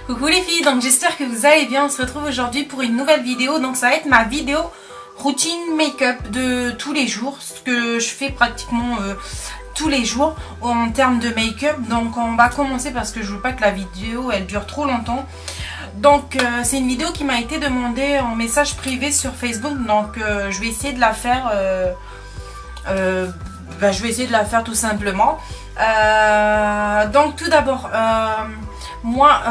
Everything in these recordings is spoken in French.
Coucou les filles, donc j'espère que vous allez bien. On se retrouve aujourd'hui pour une nouvelle vidéo. Donc ça va être ma vidéo routine make-up de tous les jours, ce que je fais pratiquement tous les jours en termes de make-up. Donc on va commencer parce que je veux pas que la vidéo elle dure trop longtemps. Donc c'est une vidéo qui m'a été demandée en message privé sur Facebook. Donc je vais essayer de la faire. Je vais essayer de la faire tout simplement. Donc tout d'abord, moi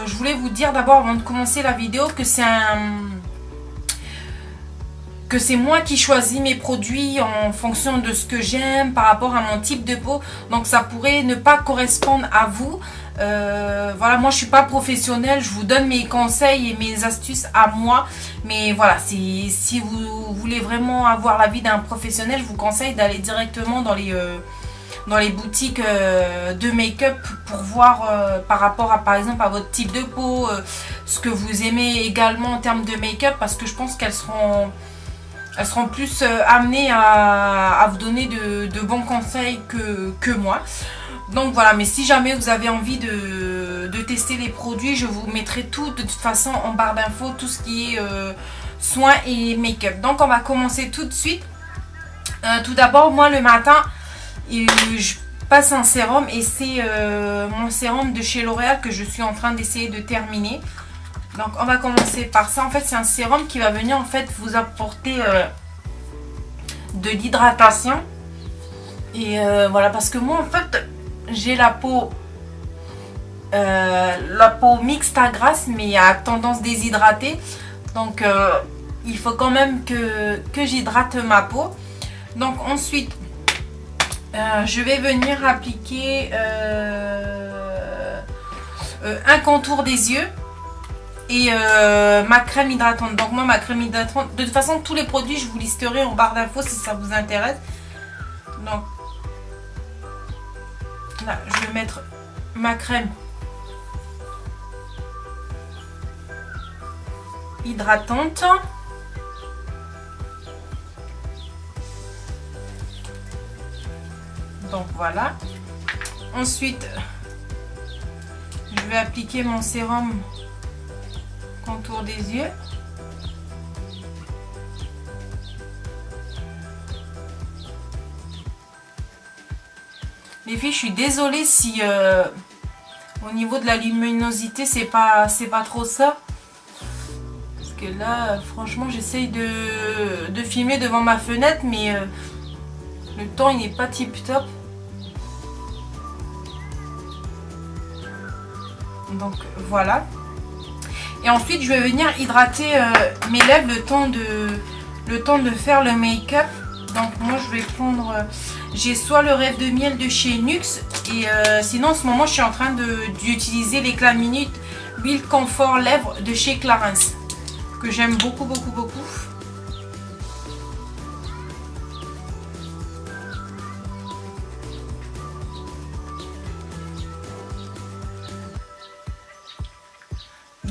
je voulais vous dire d'abord avant de commencer la vidéo que c'est moi qui choisis mes produits en fonction de ce que j'aime par rapport à mon type de peau. Donc ça pourrait ne pas correspondre à vous. Voilà, moi je suis pas professionnelle, je vous donne mes conseils et mes astuces à moi. Mais voilà, si vous voulez vraiment avoir l'avis d'un professionnel, je vous conseille d'aller directement dans les boutiques de make-up pour voir par rapport à par exemple à votre type de peau, ce que vous aimez également en termes de make-up, parce que je pense qu'elles seront plus amenées à vous donner de bons conseils que moi. Donc voilà, mais si jamais vous avez envie de tester les produits, je vous mettrai tout de toute façon en barre d'infos, tout ce qui est soins et make-up. Donc on va commencer tout de suite. Tout d'abord, moi le matin, je passe un sérum et c'est mon sérum de chez L'Oréal que je suis en train d'essayer de terminer. Donc on va commencer par ça. En fait c'est un sérum qui va venir en fait vous apporter de l'hydratation. Et voilà, parce que moi en fait j'ai la peau mixte à grasse mais à tendance déshydratée. Donc il faut quand même que j'hydrate ma peau. Donc ensuite je vais venir appliquer un contour des yeux et ma crème hydratante. Donc moi ma crème hydratante, de toute façon tous les produits je vous listerai en barre d'infos si ça vous intéresse. Donc là je vais mettre ma crème hydratante. Donc voilà. Ensuite, je vais appliquer mon sérum contour des yeux. Les filles, je suis désolée si au niveau de la luminosité, c'est pas trop ça. Parce que là, franchement, j'essaye de filmer devant ma fenêtre, mais le temps, il n'est pas tip top. Donc voilà. Et ensuite je vais venir hydrater mes lèvres le temps de faire le make-up. Donc moi je vais prendre, j'ai soit le Rêve de Miel de chez Nuxe et sinon en ce moment je suis en train d'utiliser l'éclat minute Build Confort Lèvres de chez Clarins, que j'aime beaucoup.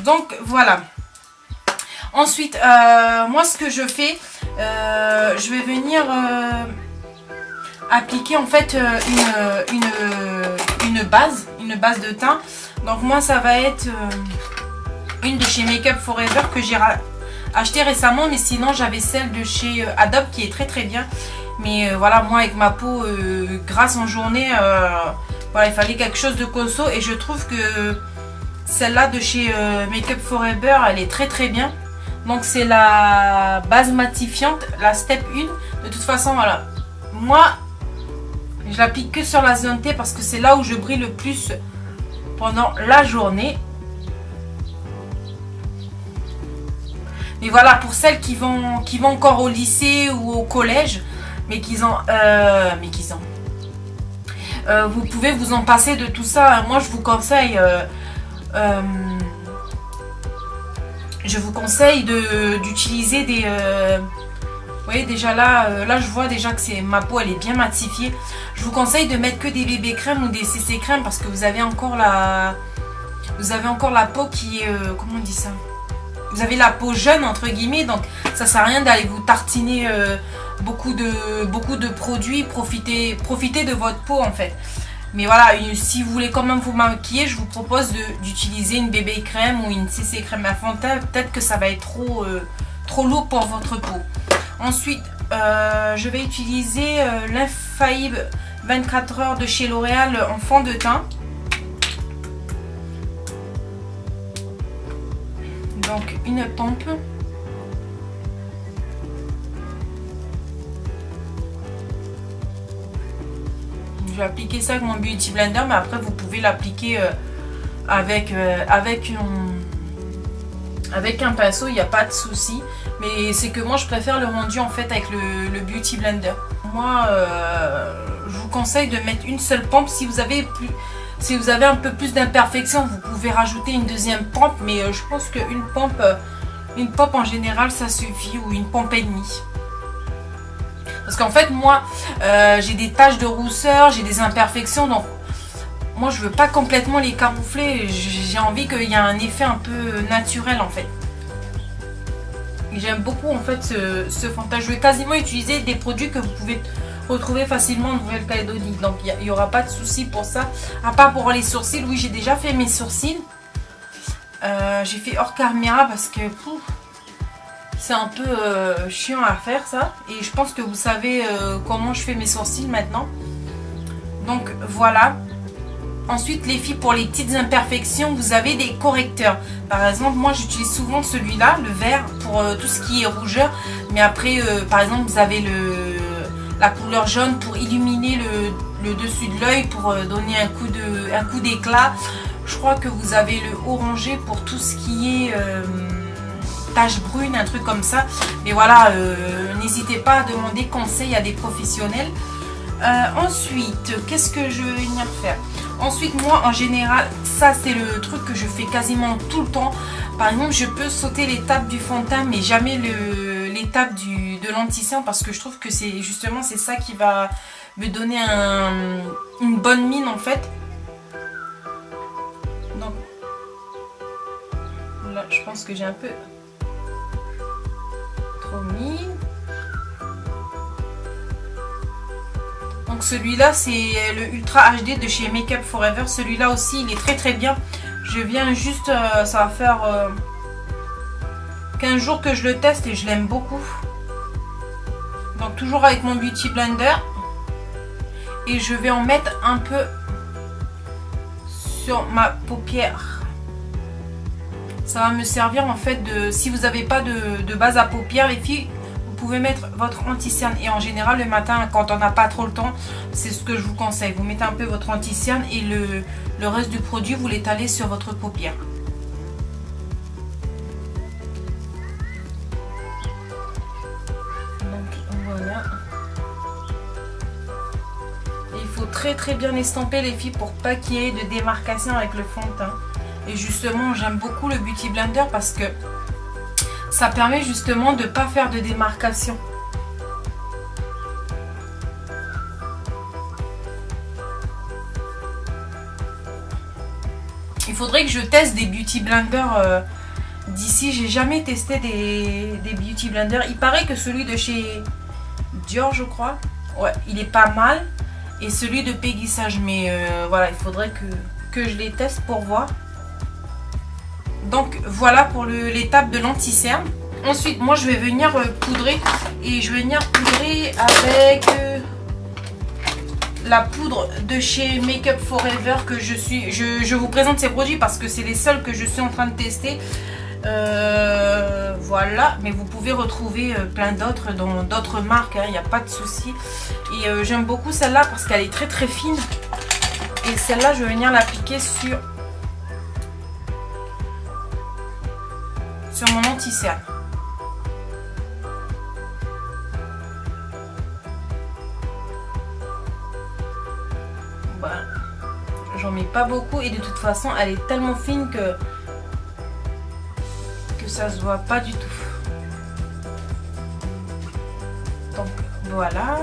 Donc voilà. Ensuite, moi ce que je fais, je vais venir appliquer en fait une base de teint. Donc moi ça va être une de chez Make Up Forever que j'ai acheté récemment, mais sinon j'avais celle de chez Adobe qui est très bien. Mais voilà, moi avec ma peau grasse en journée, voilà, il fallait quelque chose de costaud et je trouve que celle-là de chez Make Up Forever, elle est très bien. Donc c'est la base matifiante, la step 1. De toute façon, voilà. Moi, je l'applique que sur la zone T parce que c'est là où je brille le plus pendant la journée. Mais voilà, pour celles qui vont encore au lycée ou au collège, mais vous pouvez vous en passer de tout ça. Moi, je vous conseille... d'utiliser des vous voyez déjà là je vois déjà que ma peau elle est bien matifiée. Je vous conseille de mettre que des bébés crèmes ou des CC crèmes parce que vous avez encore la peau qui est comment on dit ça, vous avez la peau jeune entre guillemets, donc ça sert à rien d'aller vous tartiner beaucoup de produits. Profitez de votre peau en fait. Mais voilà, si vous voulez quand même vous maquiller, je vous propose d'utiliser une bébé crème ou une CC crème à fond de teint. Peut-être que ça va être trop lourd pour votre peau. Ensuite, je vais utiliser l'infaillible 24 heures de chez L'Oréal en fond de teint. Donc une pompe. Je vais appliquer ça avec mon Beauty Blender, mais après vous pouvez l'appliquer avec un pinceau, il n'y a pas de souci. Mais c'est que moi je préfère le rendu en fait avec le Beauty Blender. Moi je vous conseille de mettre une seule pompe. Si vous avez un peu plus d'imperfection, vous pouvez rajouter une deuxième pompe, mais je pense qu'une pompe en général ça suffit, ou une pompe et demie. Parce qu'en fait moi j'ai des taches de rousseur, j'ai des imperfections, donc moi je veux pas complètement les camoufler, j'ai envie qu'il y ait un effet un peu naturel en fait. J'aime beaucoup en fait ce fond de teint. Je vais quasiment utiliser des produits que vous pouvez retrouver facilement en Nouvelle-Calédonie, donc il n'y aura pas de souci pour ça. À part pour les sourcils, oui j'ai déjà fait mes sourcils. J'ai fait hors caméra parce que c'est un peu chiant à faire ça, et je pense que vous savez comment je fais mes sourcils maintenant. Donc voilà. Ensuite les filles, pour les petites imperfections, vous avez des correcteurs. Par exemple moi j'utilise souvent celui-là, le vert, pour tout ce qui est rougeur. Mais après par exemple vous avez la couleur jaune pour illuminer le dessus de l'œil, pour donner un coup d'éclat. Je crois que vous avez le orangé pour tout ce qui est taches brunes, un truc comme ça. Mais voilà, n'hésitez pas à demander conseil à des professionnels. Ensuite, qu'est-ce que je vais venir faire? Ensuite, moi en général, ça c'est le truc que je fais quasiment tout le temps. Par exemple, je peux sauter l'étape du fond de teint, mais jamais l'étape de l'anti-cerne, parce que je trouve que c'est justement ça qui va me donner une bonne mine en fait. Donc là, je pense que j'ai un peu trop mis. Donc celui-là c'est le Ultra HD de chez Make Up Forever. Celui-là aussi il est très très bien. Je viens juste, ça va faire 15 jours que je le teste et je l'aime beaucoup. Donc toujours avec mon Beauty Blender. Et je vais en mettre un peu sur ma paupière. Ça va me servir en fait si vous n'avez pas de base à paupières les filles, vous pouvez mettre votre anti-cerne. Et en général le matin quand on n'a pas trop le temps, c'est ce que je vous conseille. Vous mettez un peu votre anti-cerne et le reste du produit vous l'étalez sur votre paupière. Donc voilà. Et il faut très très bien estamper les filles pour pas qu'il y ait de démarcation avec le fond de teint. Et justement j'aime beaucoup le Beauty Blender parce que ça permet justement de ne pas faire de démarcation. Il faudrait que je teste des Beauty Blenders d'ici. J'ai jamais testé des Beauty Blenders. Il paraît que celui de chez Dior, je crois, ouais, il est pas mal. Et celui de Peggy Sage, mais voilà, il faudrait que je les teste pour voir. Donc voilà pour l'étape de l'anti-cerne. Ensuite moi je vais venir poudrer, et je vais venir poudrer avec la poudre de chez Make Up Forever que je vous présente ces produits parce que c'est les seuls que je suis en train de tester. Voilà, mais vous pouvez retrouver plein d'autres dans d'autres marques, il n'y a pas de souci. Et j'aime beaucoup celle-là parce qu'elle est très très fine. Et celle-là je vais venir l'appliquer sur mon anti-cerne. Voilà. J'en mets pas beaucoup et de toute façon elle est tellement fine que ça se voit pas du tout. Donc voilà.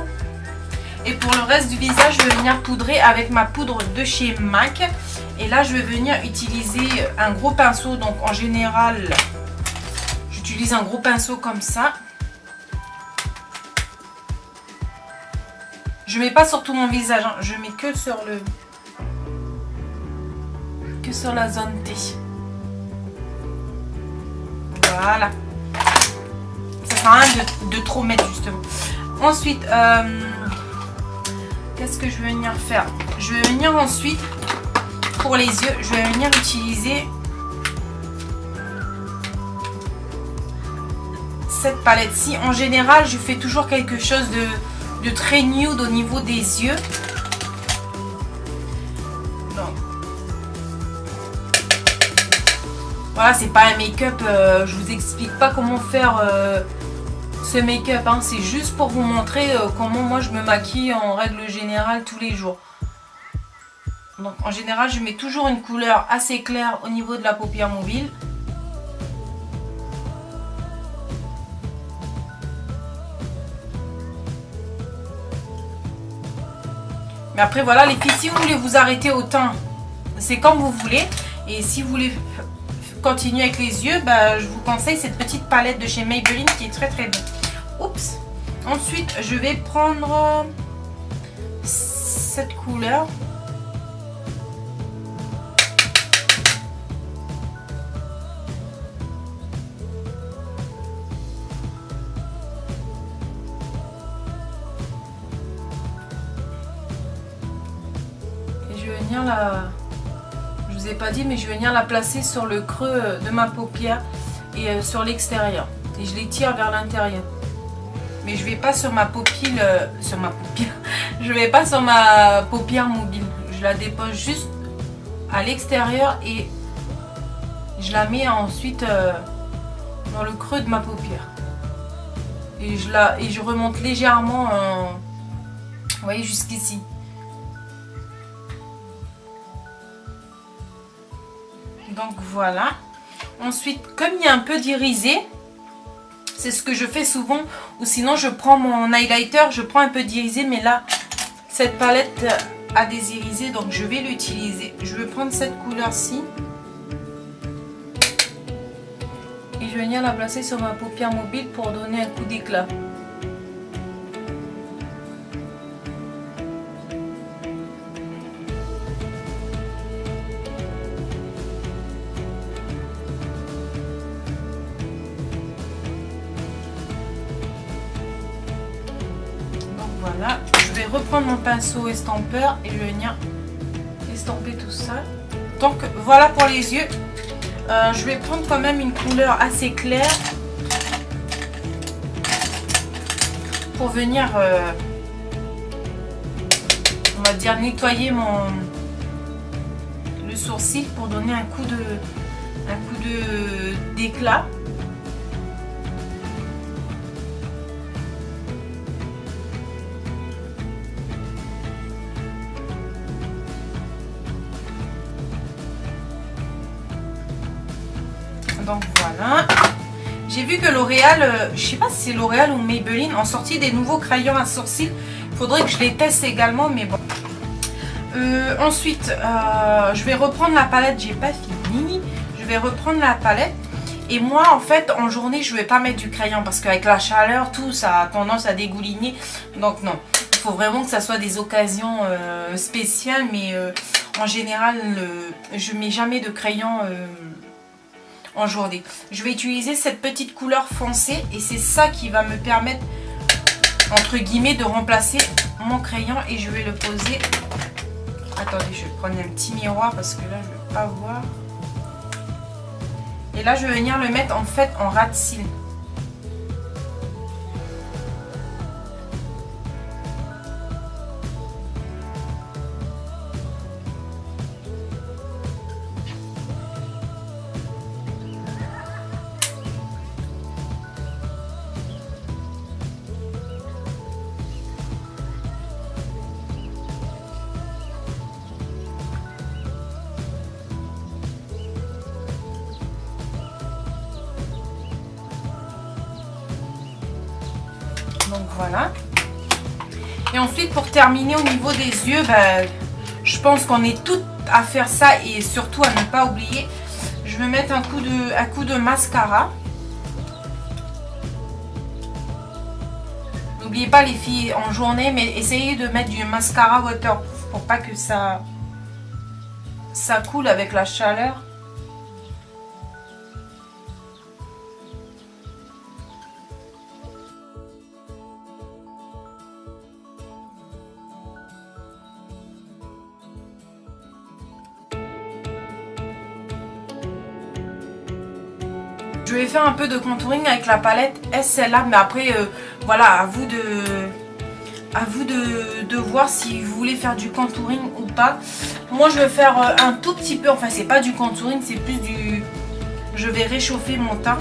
Et pour le reste du visage, je vais venir poudrer avec ma poudre de chez MAC. Et là je vais venir utiliser un gros pinceau. Donc en général j'utilise un gros pinceau comme ça. Je mets pas sur tout mon visage, hein. Je mets que sur que sur la zone T. Voilà. Ça sert à rien de trop mettre justement. Ensuite, qu'est-ce que je vais venir faire? Je vais venir ensuite, pour les yeux, je vais venir utiliser cette palette-ci. En général, je fais toujours quelque chose de très nude au niveau des yeux. Donc, voilà, c'est pas un make-up. Je vous explique pas comment faire ce make-up. Hein. C'est juste pour vous montrer comment moi je me maquille en règle générale tous les jours. Donc, en général, je mets toujours une couleur assez claire au niveau de la paupière mobile. Mais après, voilà, les filles, si vous voulez vous arrêter au teint, c'est comme vous voulez. Et si vous voulez continuer avec les yeux, bah, je vous conseille cette petite palette de chez Maybelline qui est très très bonne. Oups. Ensuite, je vais prendre cette couleur. Je vais venir je vous ai pas dit, mais je vais venir la placer sur le creux de ma paupière et sur l'extérieur. Et je les tire vers l'intérieur. Mais je vais pas sur ma paupière, je vais pas sur ma paupière mobile. Je la dépose juste à l'extérieur et je la mets ensuite dans le creux de ma paupière. Et je remonte légèrement, vous voyez, jusqu'ici. Donc voilà. Ensuite, comme il y a un peu d'irisé, c'est ce que je fais souvent. Ou sinon, je prends mon highlighter, je prends un peu d'irisé. Mais là, cette palette a des irisés, donc je vais l'utiliser. Je vais prendre cette couleur-ci. Et je vais venir la placer sur ma paupière mobile pour donner un coup d'éclat. Voilà, je vais reprendre mon pinceau estampeur et je vais venir estamper tout ça. Donc voilà pour les yeux. Je vais prendre quand même une couleur assez claire pour venir, on va dire, nettoyer le sourcil pour donner un coup d'éclat. Donc voilà, j'ai vu que L'Oréal, je sais pas si c'est L'Oréal ou Maybelline, ont sorti des nouveaux crayons à sourcils. Il faudrait que je les teste également, mais bon. Ensuite, je vais reprendre la palette, j'ai pas fini. Je vais reprendre la palette. Et moi, en fait, en journée, je vais pas mettre du crayon parce qu'avec la chaleur, tout, ça a tendance à dégouliner. Donc non, il faut vraiment que ça soit des occasions spéciales, mais en général, je mets jamais de crayon en journée. Je vais utiliser cette petite couleur foncée et c'est ça qui va me permettre, entre guillemets, de remplacer mon crayon. Et je vais le poser. Attendez, je vais prendre un petit miroir parce que là, je ne vais pas voir. Et là, je vais venir le mettre en fait en ras de cils. Donc voilà. Et ensuite, pour terminer au niveau des yeux, ben, je pense qu'on est toutes à faire ça et surtout à ne pas oublier. Je vais mettre un coup de mascara. N'oubliez pas les filles en journée, mais essayez de mettre du mascara waterproof pour pas que ça ça coule avec la chaleur. Je vais faire un peu de contouring avec la palette SLA, mais après voilà, à vous de voir si vous voulez faire du contouring ou pas. Moi je vais faire un tout petit peu, enfin c'est pas du contouring, c'est plus du... Je vais réchauffer mon teint.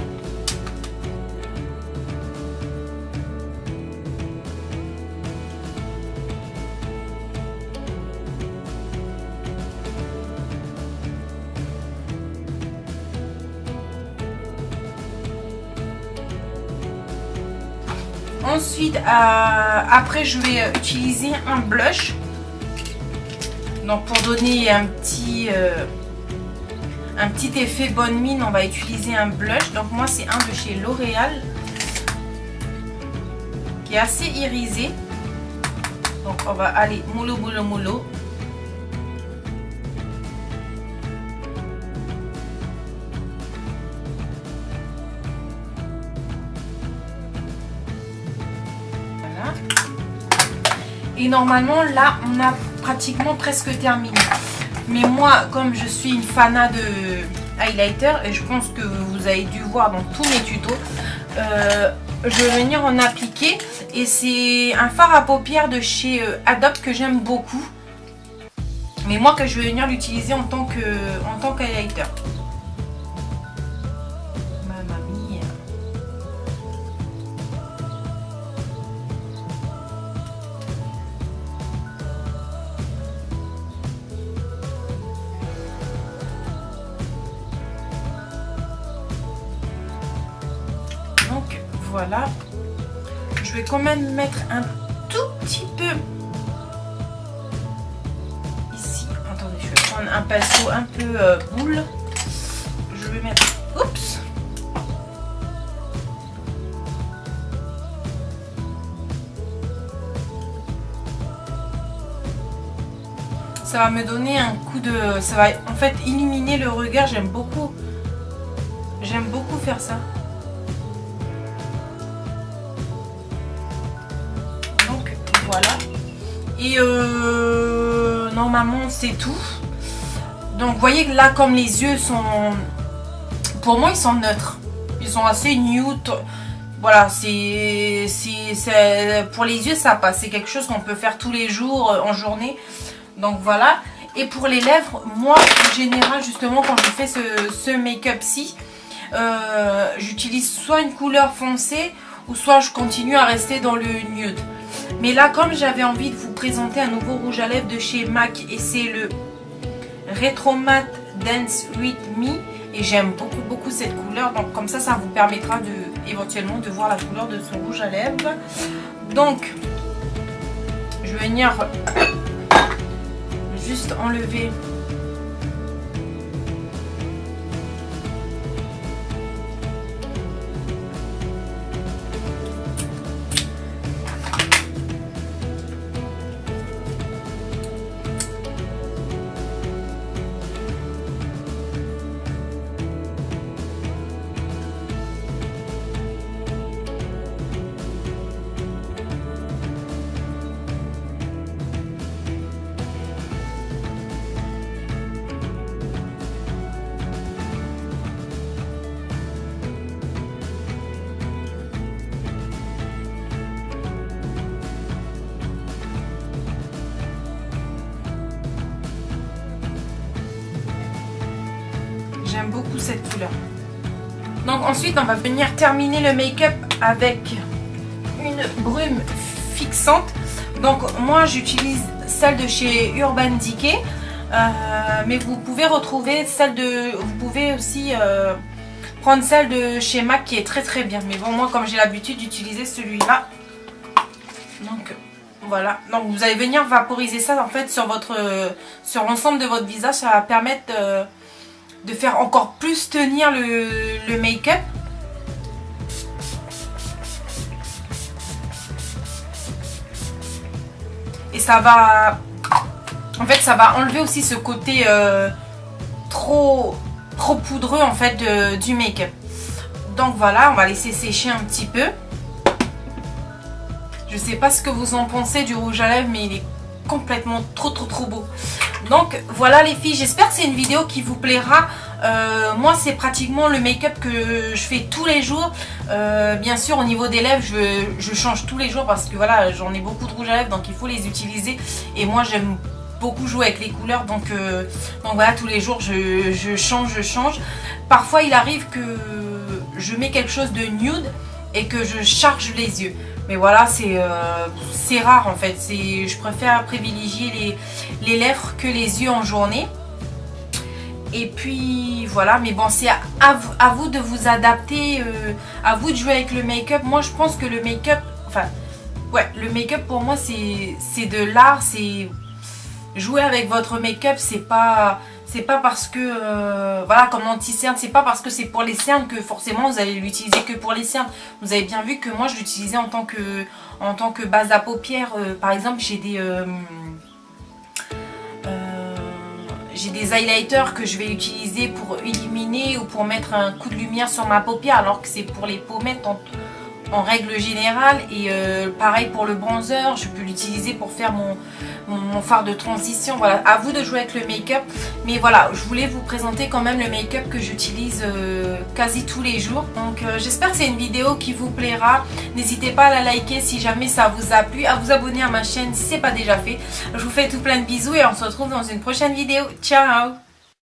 Ensuite, après je vais utiliser un blush. Donc pour donner un petit effet bonne mine, on va utiliser un blush. Donc moi c'est un de chez L'Oréal qui est assez irisé. Donc on va aller mollo mollo mollo. Et normalement là on a pratiquement presque terminé. Mais moi comme je suis une fanat de highlighter, et je pense que vous avez dû voir dans tous mes tutos, je vais venir en appliquer. Et c'est un fard à paupières de chez Adobe que j'aime beaucoup. Mais moi que je vais venir l'utiliser en tant qu'highlighter. Voilà, je vais quand même mettre un tout petit peu ici. Attendez, je vais prendre un pinceau un peu boule. Je vais mettre, oups, ça va me donner un coup de, ça va en fait illuminer le regard. J'aime beaucoup faire ça. Voilà, et normalement c'est tout. Donc vous voyez que là, comme les yeux sont, pour moi ils sont neutres, ils sont assez nude. Voilà, c'est pour les yeux ça passe, c'est quelque chose qu'on peut faire tous les jours en journée. Donc voilà. Et pour les lèvres, moi en général justement quand je fais ce make-up-ci, j'utilise soit une couleur foncée ou soit je continue à rester dans le nude. Mais là, comme j'avais envie de vous présenter un nouveau rouge à lèvres de chez MAC, et c'est le Retro Matte Dance With Me, et j'aime beaucoup cette couleur. Donc comme ça vous permettra éventuellement de voir la couleur de ce rouge à lèvres. Donc je vais venir juste enlever . J'aime beaucoup cette couleur. Donc ensuite on va venir terminer le make-up avec une brume fixante. Donc moi j'utilise celle de chez Urban Decay, mais vous pouvez retrouver vous pouvez aussi prendre celle de chez MAC qui est très bien. Mais bon, moi comme j'ai l'habitude d'utiliser celui-là, donc voilà. Donc vous allez venir vaporiser ça en fait sur l'ensemble de votre visage. Ça va permettre de faire encore plus tenir le make-up. Et ça va, en fait ça va enlever aussi ce côté trop poudreux en fait du make-up. Donc voilà, on va laisser sécher un petit peu. Je sais pas ce que vous en pensez du rouge à lèvres, mais il est complètement trop beau. Donc voilà les filles, j'espère que c'est une vidéo qui vous plaira. Moi c'est pratiquement le make-up que je fais tous les jours. Bien sûr au niveau des lèvres je change tous les jours parce que voilà, j'en ai beaucoup de rouge à lèvres, donc il faut les utiliser. Et moi j'aime beaucoup jouer avec les couleurs, donc voilà, tous les jours je change. Parfois il arrive que je mets quelque chose de nude et que je charge les yeux. Mais voilà, c'est rare en fait. Je préfère privilégier les lèvres que les yeux en journée. Et puis voilà, mais bon, c'est à vous de vous adapter, à vous de jouer avec le make-up. Moi je pense que le make-up, enfin, ouais, le make-up pour moi c'est de l'art. C'est jouer avec votre make-up, c'est pas parce que, voilà, comme anti-cerne, c'est pas parce que c'est pour les cernes que forcément vous allez l'utiliser que pour les cernes. Vous avez bien vu que moi je l'utilisais en tant que base à paupières. Par exemple, j'ai des highlighters que je vais utiliser pour illuminer ou pour mettre un coup de lumière sur ma paupière, alors que c'est pour les pommettes en règle générale. Et pareil pour le bronzer, je peux l'utiliser pour faire mon fard de transition. Voilà, à vous de jouer avec le make-up. Mais voilà, je voulais vous présenter quand même le make-up que j'utilise quasi tous les jours. Donc j'espère que c'est une vidéo qui vous plaira. N'hésitez pas à la liker si jamais ça vous a plu, à vous abonner à ma chaîne si ce n'est pas déjà fait. Je vous fais tout plein de bisous et on se retrouve dans une prochaine vidéo. Ciao!